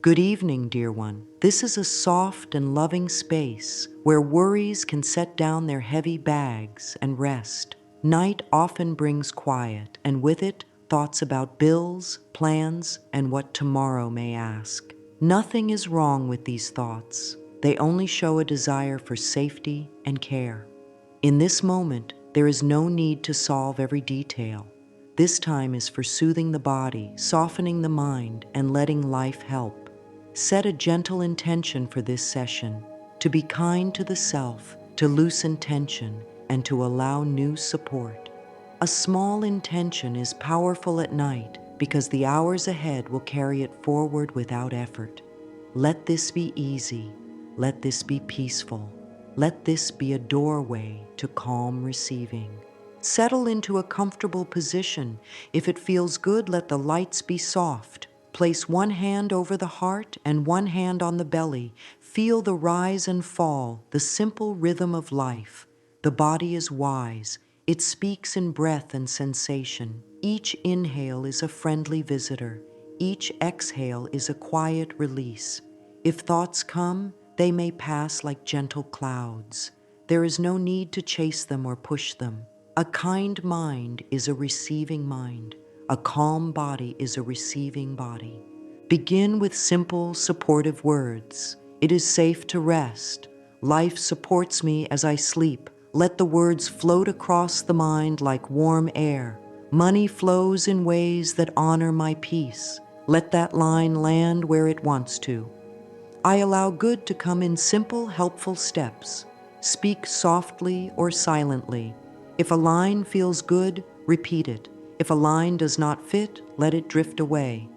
Good evening, dear one. This is a soft and loving space where worries can set down their heavy bags and rest. Night often brings quiet, and with it, thoughts about bills, plans, and what tomorrow may ask. Nothing is wrong with these thoughts. They only show a desire for safety and care. In this moment, there is no need to solve every detail. This time is for soothing the body, softening the mind, and letting life help. Set a gentle intention for this session, to be kind to the self, to loosen tension, and to allow new support. A small intention is powerful at night because the hours ahead will carry it forward without effort. Let this be easy. Let this be peaceful. Let this be a doorway to calm receiving. Settle into a comfortable position. If it feels good, let the lights be soft. Place one hand over the heart and one hand on the belly. Feel the rise and fall, the simple rhythm of life. The body is wise. It speaks in breath and sensation. Each inhale is a friendly visitor. Each exhale is a quiet release. If thoughts come, they may pass like gentle clouds. There is no need to chase them or push them. A kind mind is a receiving mind. A calm body is a receiving body. Begin with simple, supportive words. It is safe to rest. Life supports me as I sleep. Let the words float across the mind like warm air. Money flows in ways that honor my peace. Let that line land where it wants to. I allow good to come in simple, helpful steps. Speak softly or silently. If a line feels good, repeat it. If a line does not fit, let it drift away.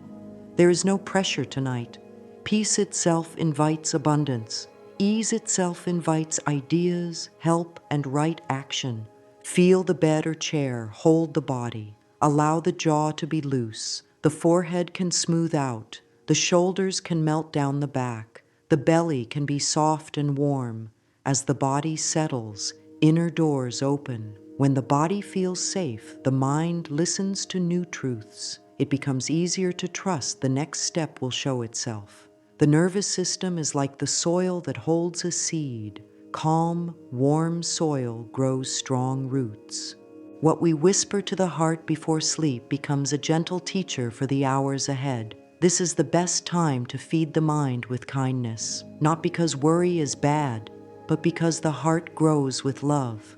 There is no pressure tonight. Peace itself invites abundance. Ease itself invites ideas, help, and right action. Feel the bed or chair, hold the body. Allow the jaw to be loose. The forehead can smooth out. The shoulders can melt down the back. The belly can be soft and warm. As the body settles, inner doors open. When the body feels safe, the mind listens to new truths. It becomes easier to trust the next step will show itself. The nervous system is like the soil that holds a seed. Calm, warm soil grows strong roots. What we whisper to the heart before sleep becomes a gentle teacher for the hours ahead. This is the best time to feed the mind with kindness, not because worry is bad, but because the heart grows with love.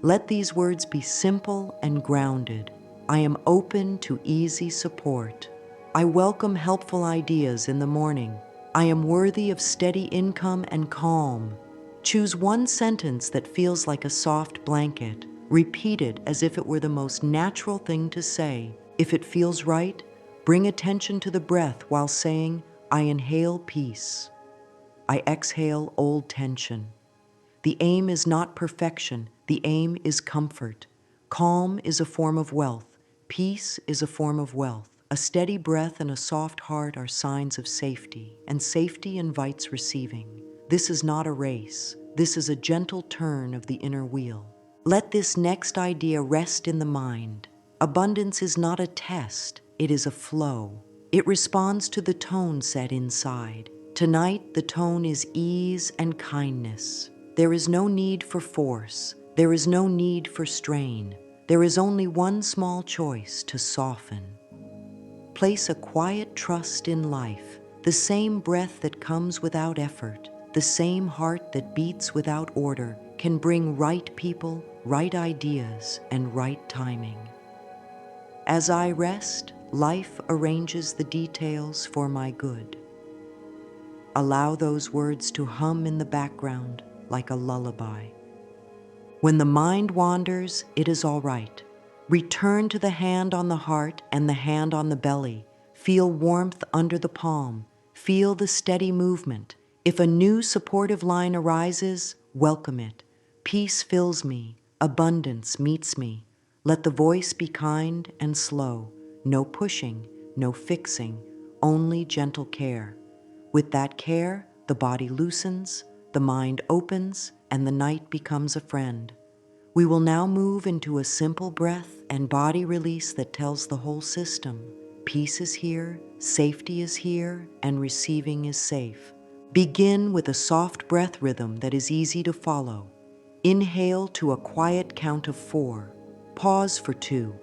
Let these words be simple and grounded. I am open to easy support. I welcome helpful ideas in the morning. I am worthy of steady income and calm. Choose one sentence that feels like a soft blanket. Repeat it as if it were the most natural thing to say. If it feels right, bring attention to the breath while saying, I inhale peace. I exhale old tension. The aim is not perfection. The aim is comfort. Calm is a form of wealth. Peace is a form of wealth. A steady breath and a soft heart are signs of safety, and safety invites receiving. This is not a race. This is a gentle turn of the inner wheel. Let this next idea rest in the mind. Abundance is not a test. It is a flow. It responds to the tone set inside. Tonight, the tone is ease and kindness. There is no need for force. There is no need for strain. There is only one small choice to soften. Place a quiet trust in life, the same breath that comes without effort, the same heart that beats without order, can bring right people, right ideas, and right timing. As I rest, life arranges the details for my good. Allow those words to hum in the background like a lullaby. When the mind wanders, it is all right. Return to the hand on the heart and the hand on the belly. Feel warmth under the palm. Feel the steady movement. If a new supportive line arises, welcome it. Peace fills me. Abundance meets me. Let the voice be kind and slow. No pushing, no fixing, only gentle care. With that care, the body loosens, the mind opens, and the night becomes a friend. We will now move into a simple breath and body release that tells the whole system, Peace is here, safety is here, and receiving is safe. Begin with a soft breath rhythm that is easy to follow. Inhale to a quiet count of 4. Pause for 2.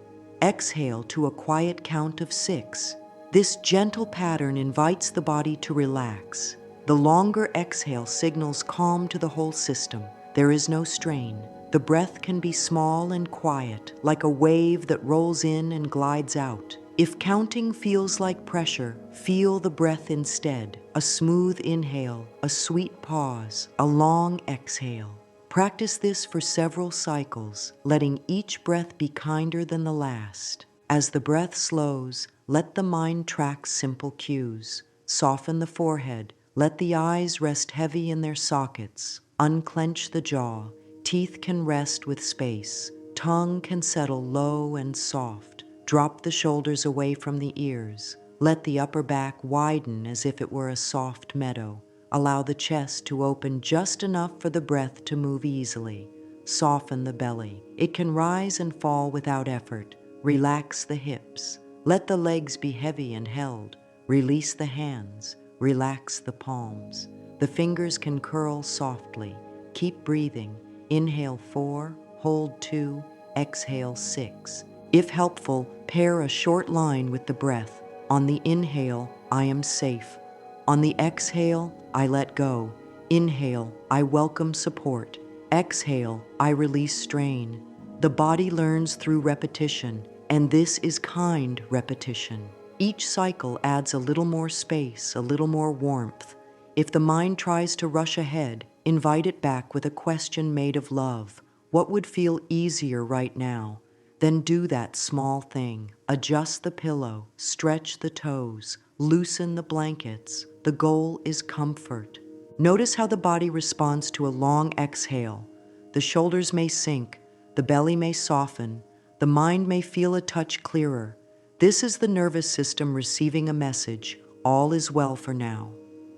Exhale to a quiet count of 6. This gentle pattern invites the body to relax. The longer exhale signals calm to the whole system. There is no strain. The breath can be small and quiet, like a wave that rolls in and glides out. If counting feels like pressure, feel the breath instead. A smooth inhale, a sweet pause, a long exhale. Practice this for several cycles, letting each breath be kinder than the last. As the breath slows, let the mind track simple cues. Soften the forehead, let the eyes rest heavy in their sockets. Unclench the jaw, teeth can rest with space. Tongue can settle low and soft. Drop the shoulders away from the ears. Let the upper back widen as if it were a soft meadow. Allow the chest to open just enough for the breath to move easily. Soften the belly. It can rise and fall without effort. Relax the hips. Let the legs be heavy and held. Release the hands. Relax the palms. The fingers can curl softly. Keep breathing. Inhale 4, hold 2, exhale 6. If helpful, pair a short line with the breath. On the inhale, I am safe. On the exhale, I let go. Inhale, I welcome support. Exhale, I release strain. The body learns through repetition, and this is kind repetition. Each cycle adds a little more space, a little more warmth. If the mind tries to rush ahead, invite it back with a question made of love. What would feel easier right now? Then do that small thing. Adjust the pillow, stretch the toes, loosen the blankets. The goal is comfort. Notice how the body responds to a long exhale. The shoulders may sink, the belly may soften, the mind may feel a touch clearer. This is the nervous system receiving a message. All is well for now.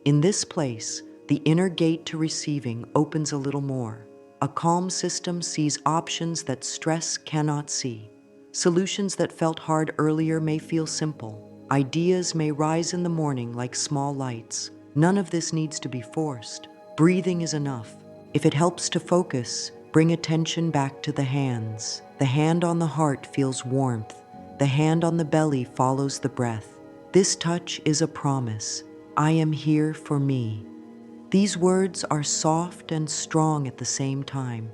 In this place, the inner gate to receiving opens a little more. A calm system sees options that stress cannot see. Solutions that felt hard earlier may feel simple. Ideas may rise in the morning like small lights. None of this needs to be forced. Breathing is enough. If it helps to focus, bring attention back to the hands. The hand on the heart feels warmth. The hand on the belly follows the breath. This touch is a promise. I am here for me. These words are soft and strong at the same time.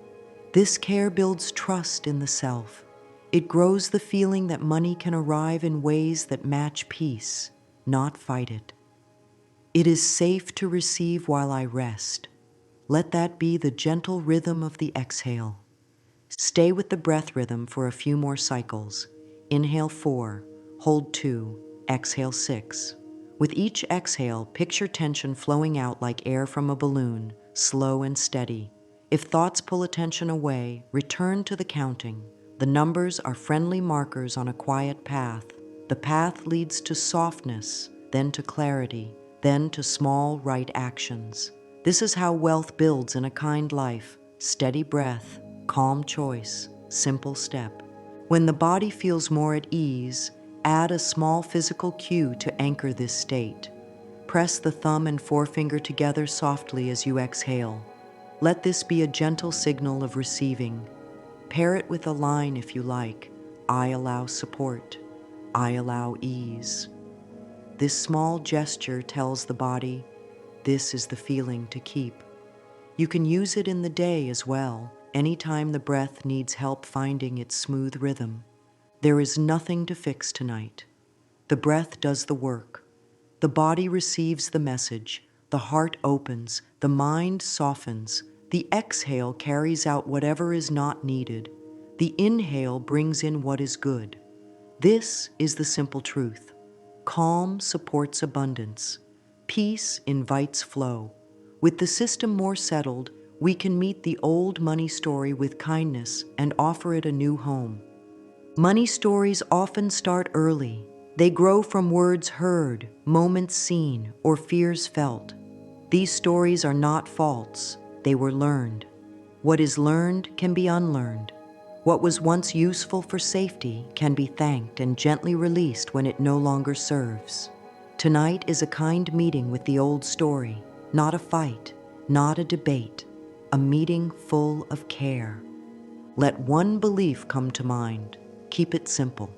This care builds trust in the self. It grows the feeling that money can arrive in ways that match peace, not fight it. It is safe to receive while I rest. Let that be the gentle rhythm of the exhale. Stay with the breath rhythm for a few more cycles. Inhale 4, hold 2, exhale 6. With each exhale, picture tension flowing out like air from a balloon, slow and steady. If thoughts pull attention away, return to the counting. The numbers are friendly markers on a quiet path. The path leads to softness, then to clarity, then to small right actions. This is how wealth builds in a kind life. Steady breath, calm choice, simple step. When the body feels more at ease, add a small physical cue to anchor this state. Press the thumb and forefinger together softly as you exhale. Let this be a gentle signal of receiving. Pair it with a line if you like. I allow support. I allow ease. This small gesture tells the body, this is the feeling to keep. You can use it in the day as well, anytime the breath needs help finding its smooth rhythm. There is nothing to fix tonight. The breath does the work. The body receives the message. The heart opens. The mind softens. The exhale carries out whatever is not needed. The inhale brings in what is good. This is the simple truth. Calm supports abundance. Peace invites flow. With the system more settled, we can meet the old money story with kindness and offer it a new home. Money stories often start early. They grow from words heard, moments seen, or fears felt. These stories are not false. They were learned. What is learned can be unlearned. What was once useful for safety can be thanked and gently released when it no longer serves. Tonight is a kind meeting with the old story, not a fight, not a debate, a meeting full of care. Let one belief come to mind. Keep it simple.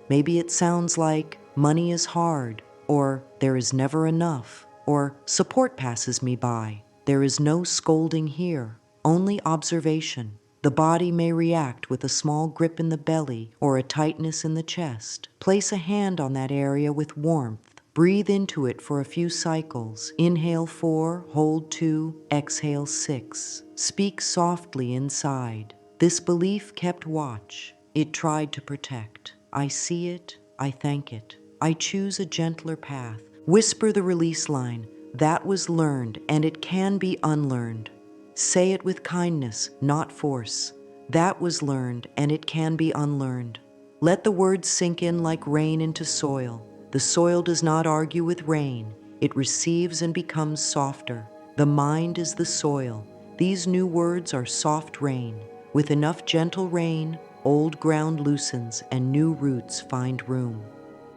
Maybe it sounds like money is hard, or there is never enough, or support passes me by. There is no scolding here, only observation. The body may react with a small grip in the belly or a tightness in the chest. Place a hand on that area with warmth. Breathe into it for a few cycles. Inhale 4, hold 2, exhale 6. Speak softly inside. This belief kept watch. It tried to protect. I see it, I thank it. I choose a gentler path. Whisper the release line. That was learned, and it can be unlearned. Say it with kindness, not force. That was learned, and it can be unlearned. Let the words sink in like rain into soil. The soil does not argue with rain. It receives and becomes softer. The mind is the soil. These new words are soft rain. With enough gentle rain, old ground loosens and new roots find room.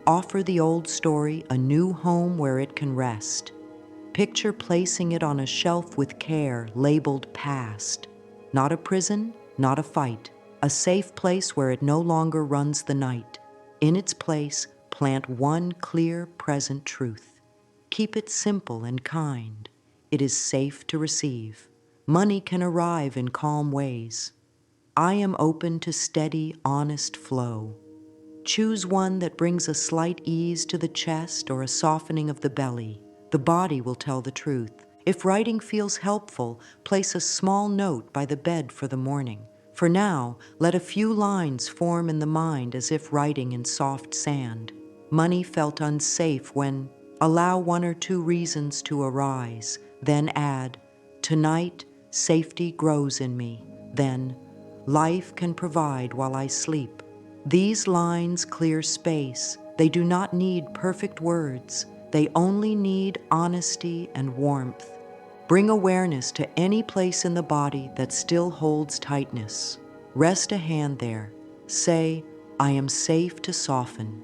Offer the old story a new home where it can rest. Picture placing it on a shelf with care, labeled past. Not a prison, not a fight, a safe place where it no longer runs the night. In its place, plant one clear, present truth. Keep it simple and kind. It is safe to receive. Money can arrive in calm ways. I am open to steady, honest flow. Choose one that brings a slight ease to the chest or a softening of the belly. The body will tell the truth. If writing feels helpful, place a small note by the bed for the morning. For now, let a few lines form in the mind as if writing in soft sand. Money felt unsafe when allow 1 or 2 reasons to arise. Then add, tonight, safety grows in me. Then, life can provide while I sleep. These lines clear space. They do not need perfect words. They only need honesty and warmth. Bring awareness to any place in the body that still holds tightness. Rest a hand there. Say, I am safe to soften.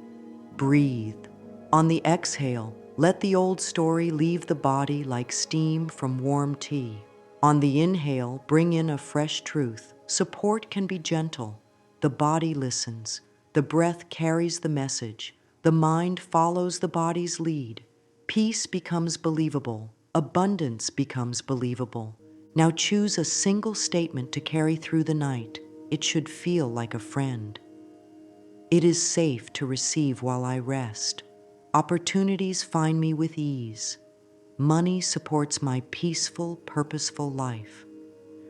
Breathe. On the exhale, let the old story leave the body like steam from warm tea. On the inhale, bring in a fresh truth. Support can be gentle. The body listens. The breath carries the message. The mind follows the body's lead. Peace becomes believable. Abundance becomes believable. Now choose a single statement to carry through the night. It should feel like a friend. It is safe to receive while I rest. Opportunities find me with ease. Money supports my peaceful, purposeful life.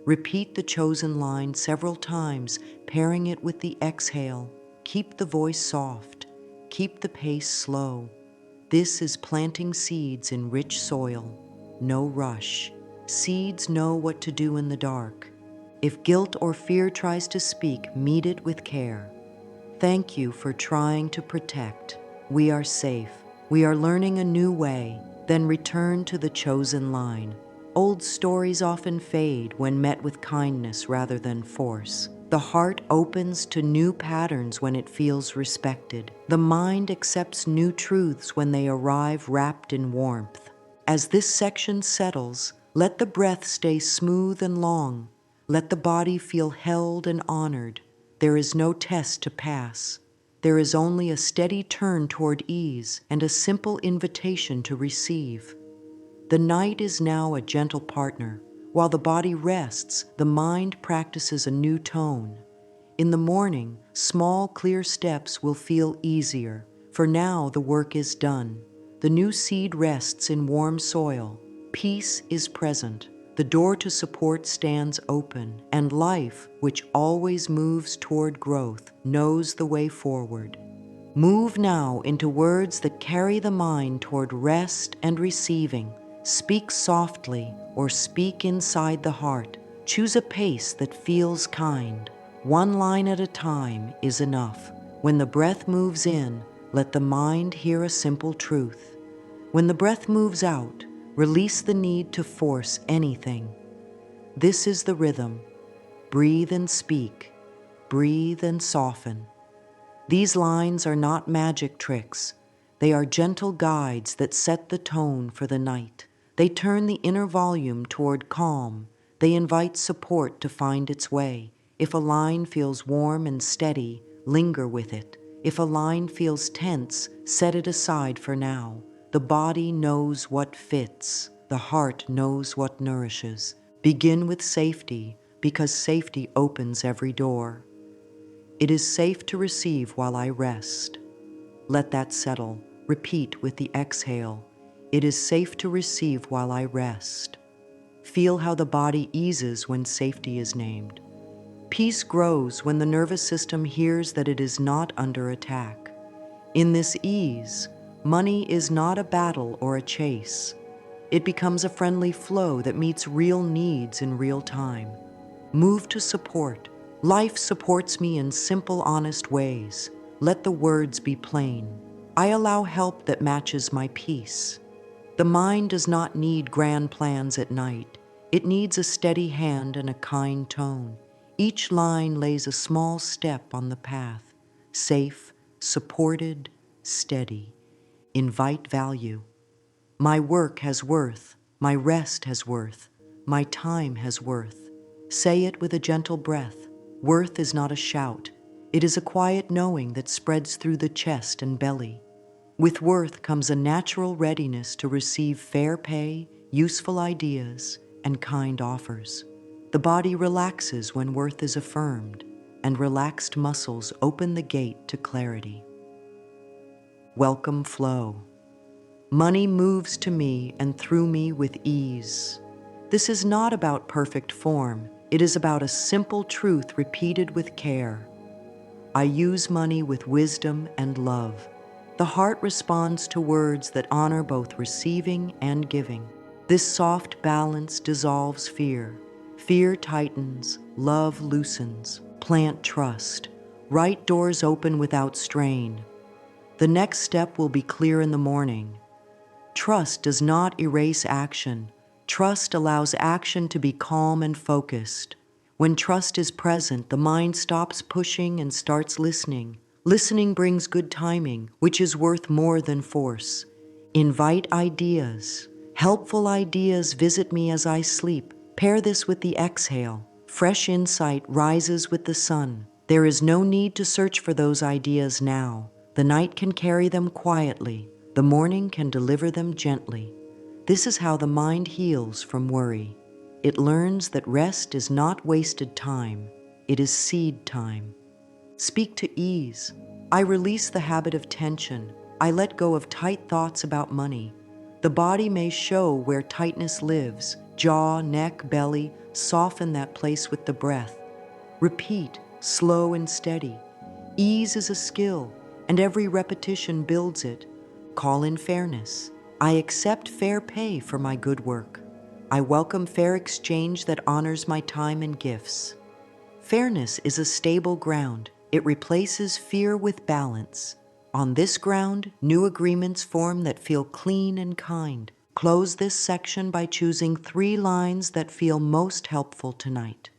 Repeat the chosen line several times, pairing it with the exhale. Keep the voice soft. Keep the pace slow. This is planting seeds in rich soil. No rush. Seeds know what to do in the dark. If guilt or fear tries to speak, meet it with care. Thank you for trying to protect. We are safe. We are learning a new way. Then return to the chosen line. Old stories often fade when met with kindness rather than force. The heart opens to new patterns when it feels respected. The mind accepts new truths when they arrive wrapped in warmth. As this section settles, let the breath stay smooth and long. Let the body feel held and honored. There is no test to pass. There is only a steady turn toward ease and a simple invitation to receive. The night is now a gentle partner. While the body rests, the mind practices a new tone. In the morning, small, clear steps will feel easier. For now, the work is done. The new seed rests in warm soil. Peace is present. The door to support stands open, and life, which always moves toward growth, knows the way forward. Move now into words that carry the mind toward rest and receiving. Speak softly or speak inside the heart. Choose a pace that feels kind. One line at a time is enough. When the breath moves in, let the mind hear a simple truth. When the breath moves out, release the need to force anything. This is the rhythm. Breathe and speak. breathe, and soften. These lines are not magic tricks. They are gentle guides that set the tone for the night. They turn the inner volume toward calm. They invite support to find its way. If a line feels warm and steady, linger with it. If a line feels tense, set it aside for now. The body knows what fits. The heart knows what nourishes. Begin with safety, because safety opens every door. It is safe to receive while I rest. Let that settle. Repeat with the exhale. It is safe to receive while I rest. Feel how the body eases when safety is named. Peace grows when the nervous system hears that it is not under attack. In this ease, money is not a battle or a chase. It becomes a friendly flow that meets real needs in real time. Move to support. Life supports me in simple, honest ways. Let the words be plain. I allow help that matches my peace. The mind does not need grand plans at night. It needs a steady hand and a kind tone. Each line lays a small step on the path. Safe, supported, steady. Invite value. My work has worth. My rest has worth. My time has worth. Say it with a gentle breath. Worth is not a shout. It is a quiet knowing that spreads through the chest and belly. With worth comes a natural readiness to receive fair pay, useful ideas, and kind offers. The body relaxes when worth is affirmed, and relaxed muscles open the gate to clarity. Welcome flow. Money moves to me and through me with ease. This is not about perfect form. It is about a simple truth repeated with care. I use money with wisdom and love. The heart responds to words that honor both receiving and giving. This soft balance dissolves fear. Fear tightens, love loosens. Plant trust. Right doors open without strain. The next step will be clear in the morning. Trust does not erase action. Trust allows action to be calm and focused. When trust is present, the mind stops pushing and starts listening. Listening brings good timing, which is worth more than force. Invite ideas. Helpful ideas visit me as I sleep. Pair this with the exhale. Fresh insight rises with the sun. There is no need to search for those ideas now. The night can carry them quietly. The morning can deliver them gently. This is how the mind heals from worry. It learns that rest is not wasted time. It is seed time. Speak to ease. I release the habit of tension. I let go of tight thoughts about money. The body may show where tightness lives. Jaw, neck, belly, soften that place with the breath. Repeat, slow and steady. Ease is a skill, and every repetition builds it. Call in fairness. I accept fair pay for my good work. I welcome fair exchange that honors my time and gifts. Fairness is a stable ground. It replaces fear with balance. On this ground, new agreements form that feel clean and kind. Close this section by choosing 3 lines that feel most helpful tonight.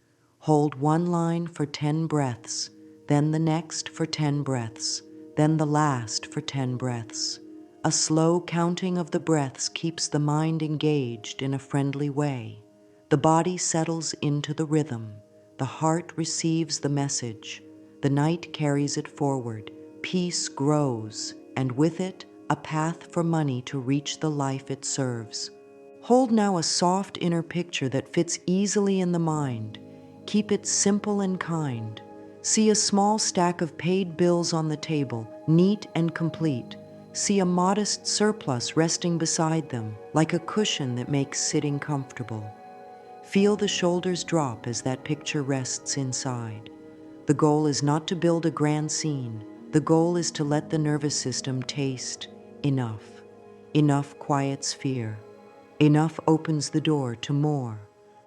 Hold one line for 10 breaths, then the next for 10 breaths, then the last for 10 breaths. A slow counting of the breaths keeps the mind engaged in a friendly way. The body settles into the rhythm. The heart receives the message. The night carries it forward. Peace grows, and with it, a path for money to reach the life it serves. Hold now a soft inner picture that fits easily in the mind. Keep it simple and kind. See a small stack of paid bills on the table, neat and complete. See a modest surplus resting beside them, like a cushion that makes sitting comfortable. Feel the shoulders drop as that picture rests inside. The goal is not to build a grand scene. The goal is to let the nervous system taste enough. Enough quiets fear. Enough opens the door to more.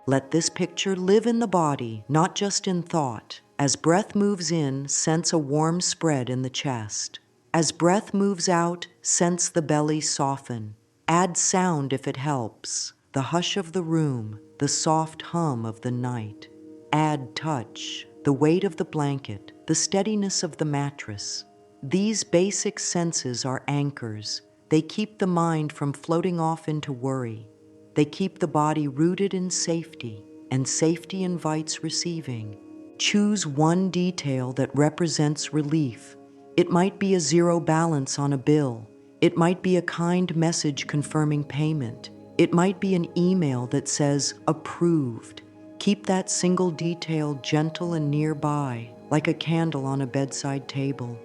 Let this picture live in the body, not just in thought. As breath moves in, sense a warm spread in the chest. As breath moves out, sense the belly soften. Add sound if it helps. The hush of the room, the soft hum of the night. Add touch. the weight of the blanket, the steadiness of the mattress. These basic senses are anchors. They keep the mind from floating off into worry. They keep the body rooted in safety, and safety invites receiving. Choose one detail that represents relief. It might be a zero balance on a bill. It might be a kind message confirming payment. It might be an email that says, approved. Keep that single detail gentle and nearby, like a candle on a bedside table.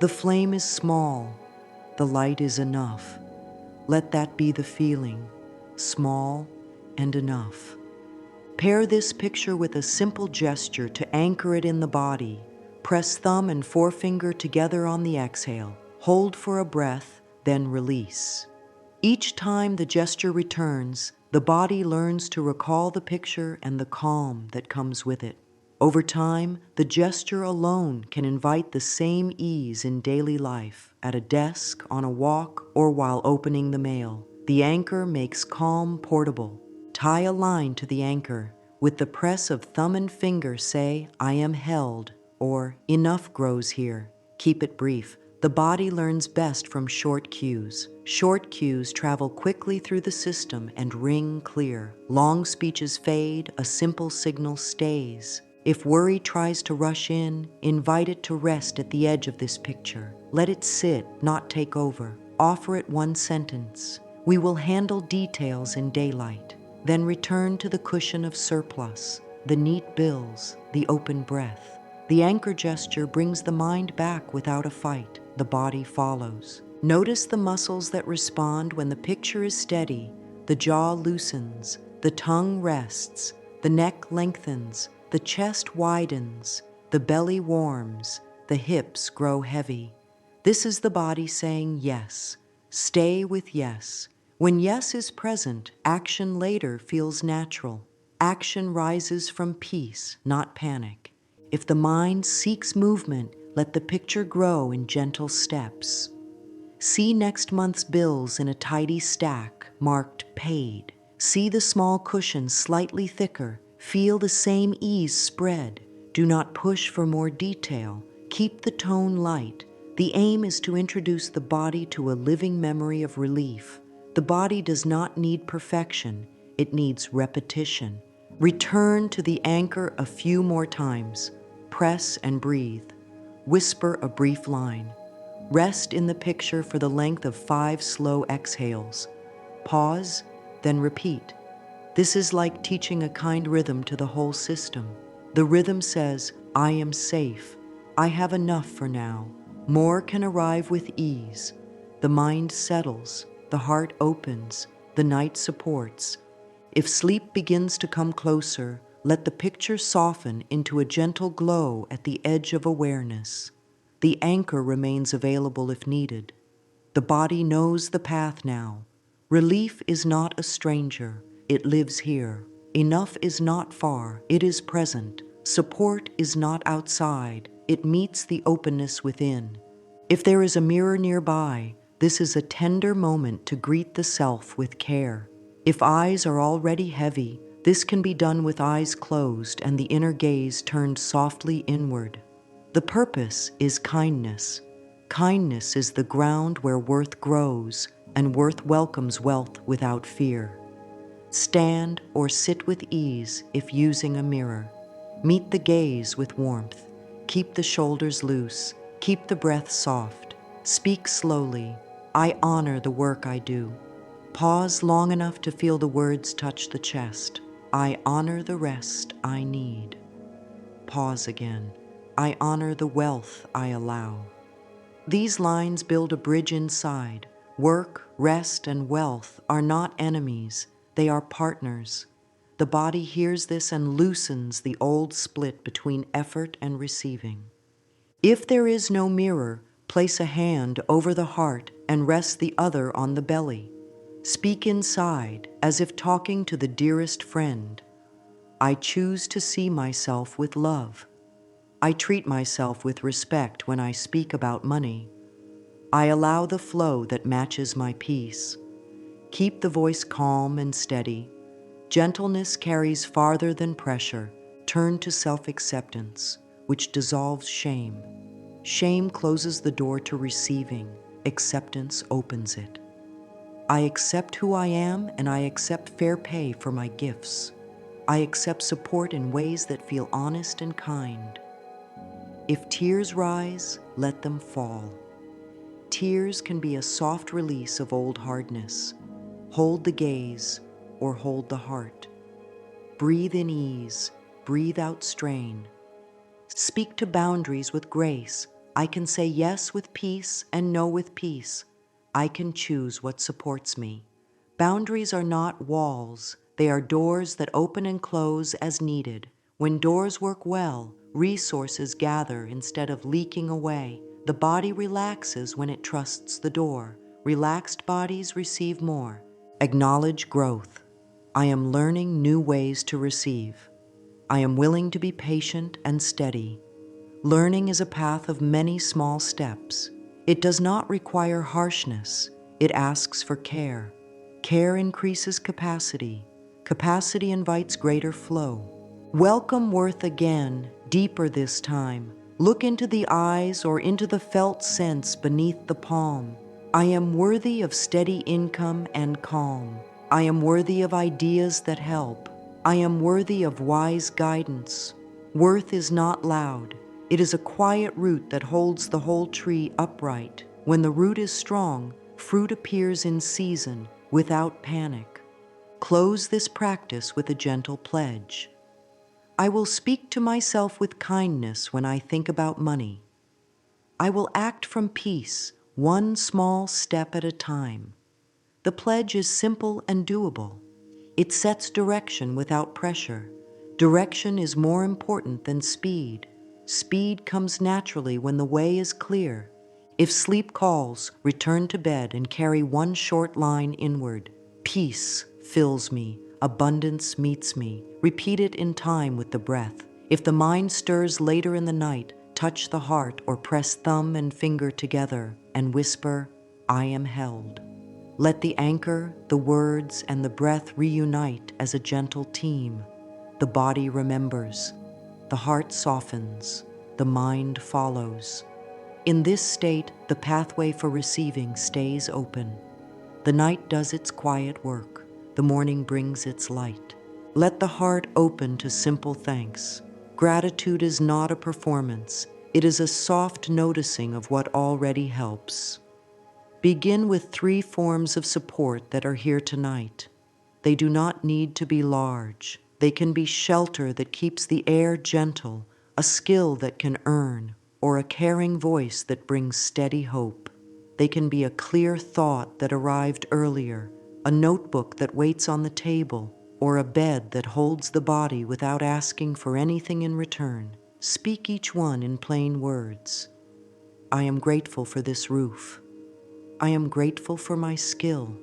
The flame is small. The light is enough. Let that be the feeling, small and enough. Pair this picture with a simple gesture to anchor it in the body. Press thumb and forefinger together on the exhale. Hold for a breath, then release. Each time the gesture returns, the body learns to recall the picture and the calm that comes with it. Over time, the gesture alone can invite the same ease in daily life, at a desk, on a walk, or while opening the mail. The anchor makes calm portable. Tie a line to the anchor. With the press of thumb and finger, say, I am held, or enough grows here. Keep it brief. The body learns best from short cues. Short cues travel quickly through the system and ring clear. Long speeches fade, a simple signal stays. If worry tries to rush in, invite it to rest at the edge of this picture. Let it sit, not take over. Offer it one sentence. We will handle details in daylight. Then return to the cushion of surplus, the neat bills, the open breath. The anchor gesture brings the mind back without a fight. The body follows. Notice the muscles that respond when the picture is steady. The jaw loosens, the tongue rests, the neck lengthens, the chest widens, the belly warms, the hips grow heavy. This is the body saying yes. Stay with yes. When yes is present, action later feels natural. Action rises from peace, not panic. If the mind seeks movement, let the picture grow in gentle steps. See next month's bills in a tidy stack, marked paid. See the small cushion slightly thicker. Feel the same ease spread. Do not push for more detail. Keep the tone light. The aim is to introduce the body to a living memory of relief. The body does not need perfection. It needs repetition. Return to the anchor a few more times. Press and breathe. Whisper a brief line. Rest in the picture for the length of 5 slow exhales. Pause, then repeat. This is like teaching a kind rhythm to the whole system. The rhythm says, I am safe. I have enough for now. More can arrive with ease. The mind settles. The heart opens. The night supports. If sleep begins to come closer, let the picture soften into a gentle glow at the edge of awareness. The anchor remains available if needed. The body knows the path now. Relief is not a stranger. It lives here. Enough is not far. It is present. Support is not outside. It meets the openness within. If there is a mirror nearby, this is a tender moment to greet the self with care. If eyes are already heavy, this can be done with eyes closed and the inner gaze turned softly inward. The purpose is kindness. Kindness is the ground where worth grows, and worth welcomes wealth without fear. Stand or sit with ease if using a mirror. Meet the gaze with warmth. Keep the shoulders loose. Keep the breath soft. Speak slowly. I honor the work I do. Pause long enough to feel the words touch the chest. I honor the rest I need. Pause again. I honor the wealth I allow. These lines build a bridge inside. Work, rest, and wealth are not enemies. They are partners. The body hears this and loosens the old split between effort and receiving. If there is no mirror, place a hand over the heart and rest the other on the belly. Speak inside, as if talking to the dearest friend. I choose to see myself with love. I treat myself with respect when I speak about money. I allow the flow that matches my peace. Keep the voice calm and steady. Gentleness carries farther than pressure. Turn to self-acceptance, which dissolves shame. Shame closes the door to receiving. Acceptance opens it. I accept who I am, and I accept fair pay for my gifts. I accept support in ways that feel honest and kind. If tears rise, let them fall. Tears can be a soft release of old hardness. Hold the gaze or hold the heart. Breathe in ease, breathe out strain. Speak to boundaries with grace. I can say yes with peace and no with peace. I can choose what supports me. Boundaries are not walls. They are doors that open and close as needed. When doors work well, resources gather instead of leaking away. The body relaxes when it trusts the door. Relaxed bodies receive more. Acknowledge growth. I am learning new ways to receive. I am willing to be patient and steady. Learning is a path of many small steps. It does not require harshness. It asks for care. Care increases capacity. Capacity invites greater flow. Welcome worth again, deeper this time. Look into the eyes or into the felt sense beneath the palm. I am worthy of steady income and calm. I am worthy of ideas that help. I am worthy of wise guidance. Worth is not loud. It is a quiet root that holds the whole tree upright. When the root is strong, fruit appears in season, without panic. Close this practice with a gentle pledge. I will speak to myself with kindness when I think about money. I will act from peace, one small step at a time. The pledge is simple and doable. It sets direction without pressure. Direction is more important than speed. Speed comes naturally when the way is clear. If sleep calls, return to bed and carry one short line inward. Peace fills me, abundance meets me. Repeat it in time with the breath. If the mind stirs later in the night, touch the heart or press thumb and finger together and whisper, I am held. Let the anchor, the words, and the breath reunite as a gentle team. The body remembers. The heart softens. The mind follows. In this state, the pathway for receiving stays open. The night does its quiet work. The morning brings its light. Let the heart open to simple thanks. Gratitude is not a performance. It is a soft noticing of what already helps. Begin with 3 forms of support that are here tonight. They do not need to be large. They can be shelter that keeps the air gentle, a skill that can earn, or a caring voice that brings steady hope. They can be a clear thought that arrived earlier, a notebook that waits on the table, or a bed that holds the body without asking for anything in return. Speak each one in plain words. I am grateful for this roof. I am grateful for my skill.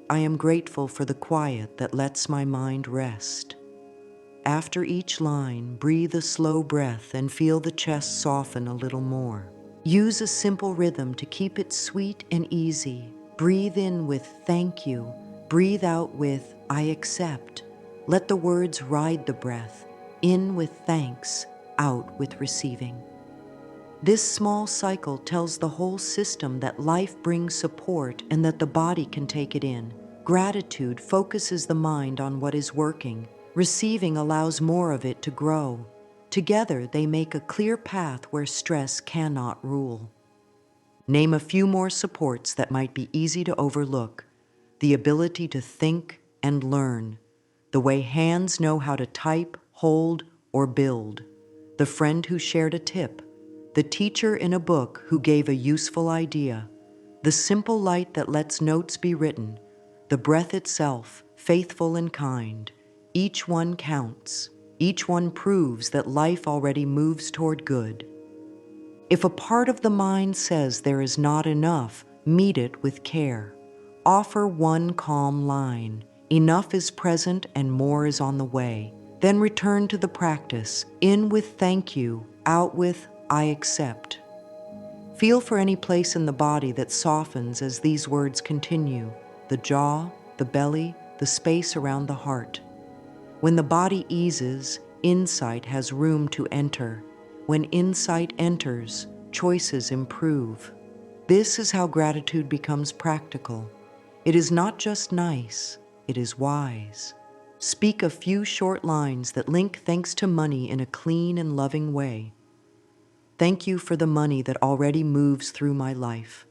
I am grateful for the quiet that lets my mind rest. After each line, breathe a slow breath and feel the chest soften a little more. Use a simple rhythm to keep it sweet and easy. Breathe in with thank you. Breathe out with I accept. Let the words ride the breath. In with thanks, out with receiving. This small cycle tells the whole system that life brings support and that the body can take it in. Gratitude focuses the mind on what is working. Receiving allows more of it to grow. Together, they make a clear path where stress cannot rule. Name a few more supports that might be easy to overlook. The ability to think and learn. The way hands know how to type, hold, or build. The friend who shared a tip. The teacher in a book who gave a useful idea. The simple light that lets notes be written. The breath itself, faithful and kind. Each one counts. Each one proves that life already moves toward good. If a part of the mind says there is not enough, meet it with care. Offer one calm line. Enough is present and more is on the way. Then return to the practice. In with thank you, out with I accept. Feel for any place in the body that softens as these words continue. The jaw, the belly, the space around the heart. When the body eases, insight has room to enter. When insight enters, choices improve. This is how gratitude becomes practical. It is not just nice, it is wise. Speak a few short lines that link thanks to money in a clean and loving way. Thank you for the money that already moves through my life.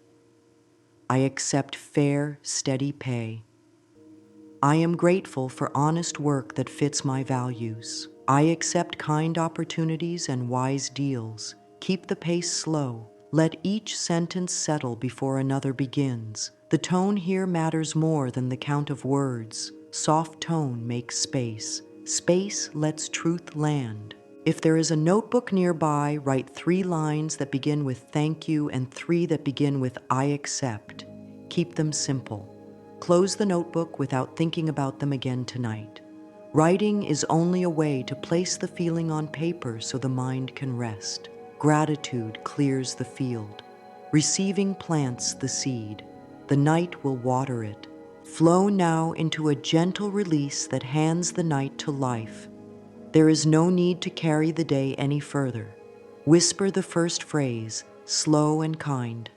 I accept fair, steady pay. I am grateful for honest work that fits my values. I accept kind opportunities and wise deals. Keep the pace slow. Let each sentence settle before another begins. The tone here matters more than the count of words. Soft tone makes space. Space lets truth land. If there is a notebook nearby, write 3 lines that begin with thank you and 3 that begin with I accept. Keep them simple. Close the notebook without thinking about them again tonight. Writing is only a way to place the feeling on paper so the mind can rest. Gratitude clears the field. Receiving plants the seed. The night will water it. Flow now into a gentle release that hands the night to life. There is no need to carry the day any further. Whisper the first phrase, slow and kind.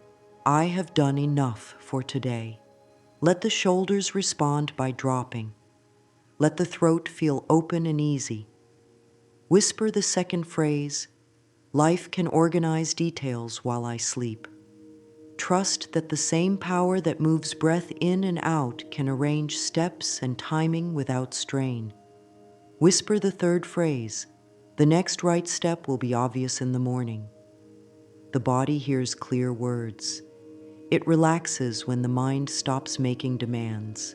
I have done enough for today. Let the shoulders respond by dropping. Let the throat feel open and easy. Whisper the second phrase, life can organize details while I sleep. Trust that the same power that moves breath in and out can arrange steps and timing without strain. Whisper the third phrase, the next right step will be obvious in the morning. The body hears clear words. It relaxes when the mind stops making demands.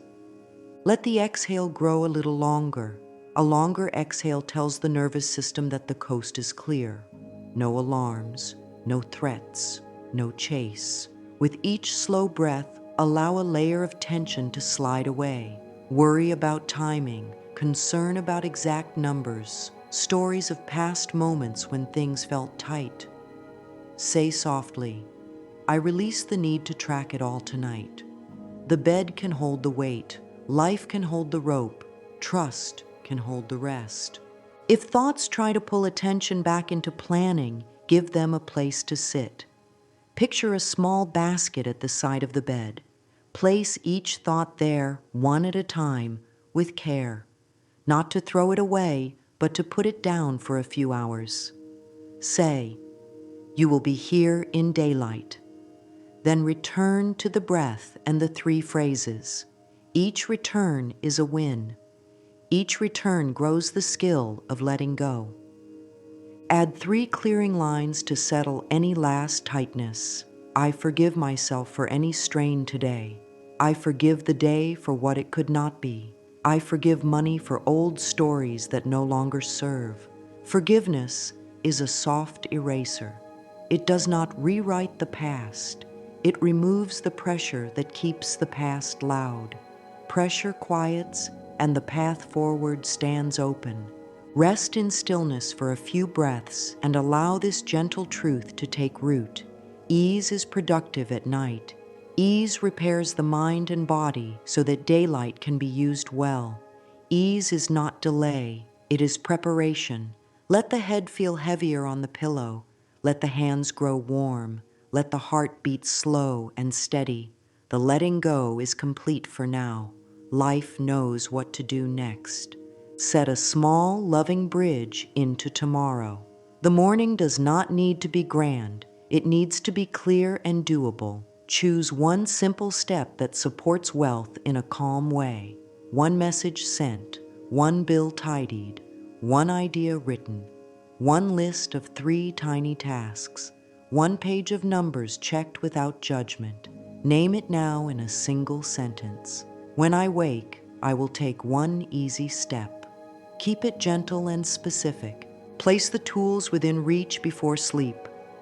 Let the exhale grow a little longer. A longer exhale tells the nervous system that the coast is clear. No alarms, no threats, no chase. With each slow breath, allow a layer of tension to slide away. Worry about timing, concern about exact numbers, stories of past moments when things felt tight. Say softly, I release the need to track it all tonight. The bed can hold the weight, life can hold the rope, trust can hold the rest. If thoughts try to pull attention back into planning, give them a place to sit. Picture a small basket at the side of the bed. Place each thought there, one at a time, with care. Not to throw it away, but to put it down for a few hours. Say, you will be here in daylight. Then return to the breath and the 3 phrases. Each return is a win. Each return grows the skill of letting go. Add 3 clearing lines to settle any last tightness. I forgive myself for any strain today. I forgive the day for what it could not be. I forgive money for old stories that no longer serve. Forgiveness is a soft eraser. It does not rewrite the past. It removes the pressure that keeps the past loud. Pressure quiets and the path forward stands open. Rest in stillness for a few breaths and allow this gentle truth to take root. Ease is productive at night. Ease repairs the mind and body so that daylight can be used well. Ease is not delay, it is preparation. Let the head feel heavier on the pillow. Let the hands grow warm. Let the heart beat slow and steady. The letting go is complete for now. Life knows what to do next. Set a small, loving bridge into tomorrow. The morning does not need to be grand. It needs to be clear and doable. Choose one simple step that supports wealth in a calm way. One message sent, one bill tidied, one idea written, one list of 3 tiny tasks, one page of numbers checked without judgment. Name it now in a single sentence. When I wake, I will take one easy step. Keep it gentle and specific. Place the tools within reach before sleep.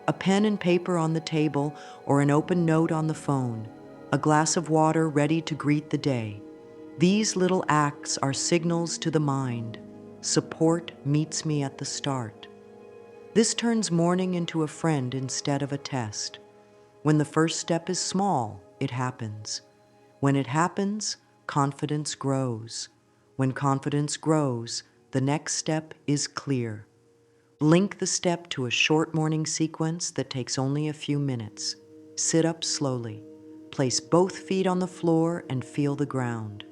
A pen and paper on the table or an open note on the phone. A glass of water ready to greet the day. These little acts are signals to the mind. Support meets me at the start. This turns morning into a friend instead of a test. When the first step is small, it happens. When it happens, confidence grows. When confidence grows, The next step is clear. Link the step to a short morning sequence that takes only a few minutes. Sit up slowly. Place both feet on the floor and feel the ground.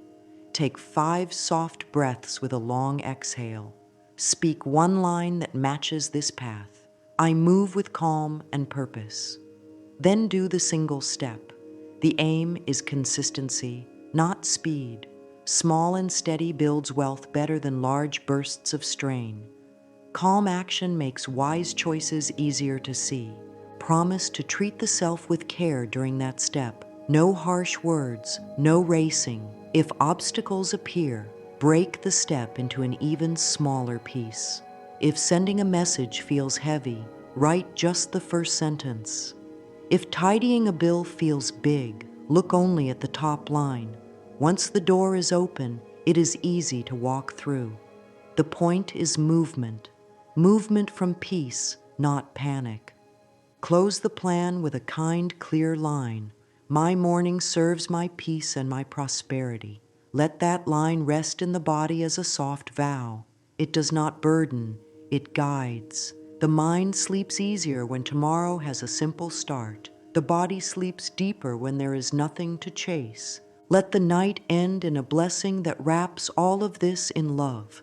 Take 5 soft breaths with a long exhale. Speak one line that matches this path. I move with calm and purpose. Then do the single step. The aim is consistency, not speed. Small and steady builds wealth better than large bursts of strain. Calm action makes wise choices easier to see. Promise to treat the self with care during that step. No harsh words, no racing. If obstacles appear, break the step into an even smaller piece. If sending a message feels heavy, write just the first sentence. If tidying a bill feels big, look only at the top line. Once the door is open, it is easy to walk through. The point is movement. Movement from peace, not panic. Close the plan with a kind, clear line. My morning serves my peace and my prosperity. Let that line rest in the body as a soft vow. It does not burden, it guides. The mind sleeps easier when tomorrow has a simple start. The body sleeps deeper when there is nothing to chase. Let the night end in a blessing that wraps all of this in love.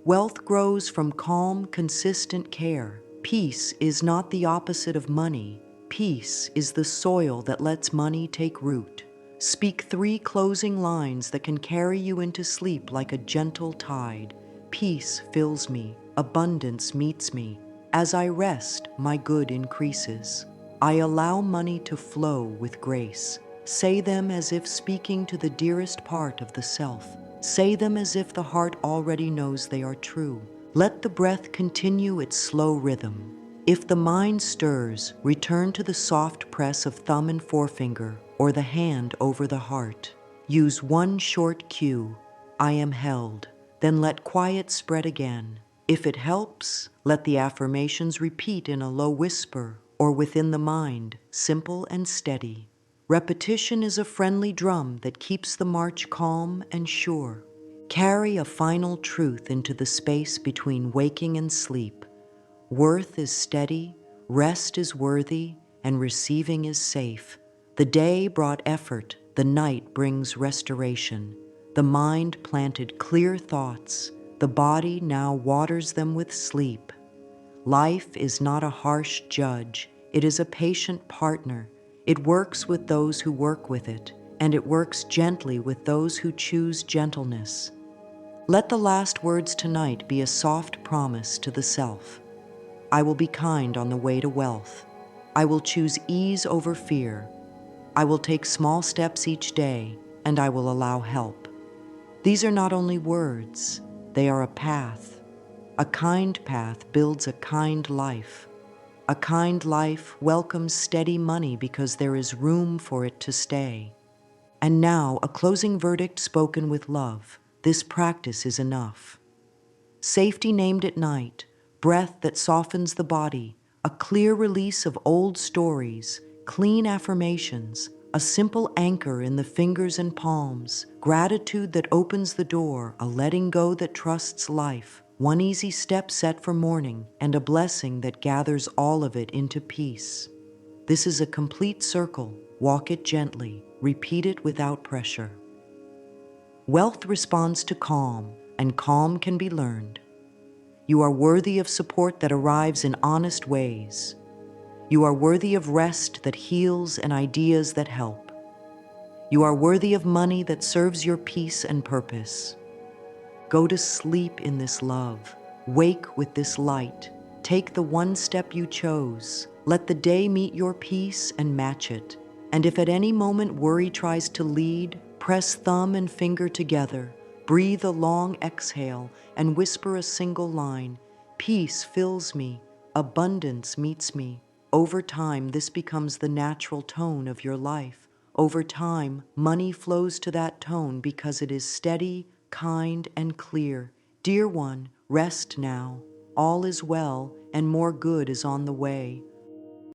Wealth grows from calm, consistent care. Peace is not the opposite of money. Peace is the soil that lets money take root. Speak 3 closing lines that can carry you into sleep like a gentle tide. Peace fills me, abundance meets me. As I rest, my good increases. I allow money to flow with grace. Say them as if speaking to the dearest part of the self. Say them as if the heart already knows they are true. Let the breath continue its slow rhythm. If the mind stirs, return to the soft press of thumb and forefinger or the hand over the heart. Use one short cue, I am held, then let quiet spread again. If it helps, let the affirmations repeat in a low whisper or within the mind, simple and steady. Repetition is a friendly drum that keeps the march calm and sure. Carry a final truth into the space between waking and sleep. Worth is steady, rest is worthy, and receiving is safe. The day brought effort, the night brings restoration. The mind planted clear thoughts, the body now waters them with sleep. Life is not a harsh judge, it is a patient partner. It works with those who work with it, and it works gently with those who choose gentleness. Let the last words tonight be a soft promise to the self. I will be kind on the way to wealth. I will choose ease over fear. I will take small steps each day, and I will allow help. These are not only words, they are a path. A kind path builds a kind life. A kind life welcomes steady money because there is room for it to stay. And now, a closing verdict spoken with love. This practice is enough. Safety named at night, breath that softens the body, a clear release of old stories, clean affirmations, a simple anchor in the fingers and palms, gratitude that opens the door, a letting go that trusts life, one easy step set for morning, and a blessing that gathers all of it into peace. This is a complete circle. Walk it gently, repeat it without pressure. Wealth responds to calm, and calm can be learned. You are worthy of support that arrives in honest ways. You are worthy of rest that heals and ideas that help. You are worthy of money that serves your peace and purpose. Go to sleep in this love. Wake with this light. Take the one step you chose. Let the day meet your peace and match it. And if at any moment worry tries to lead, press thumb and finger together. Breathe a long exhale and whisper a single line. Peace fills me. Abundance meets me. Over time, this becomes the natural tone of your life. Over time, money flows to that tone because it is steady, kind, and clear. Dear one, rest now. All is well, and more good is on the way.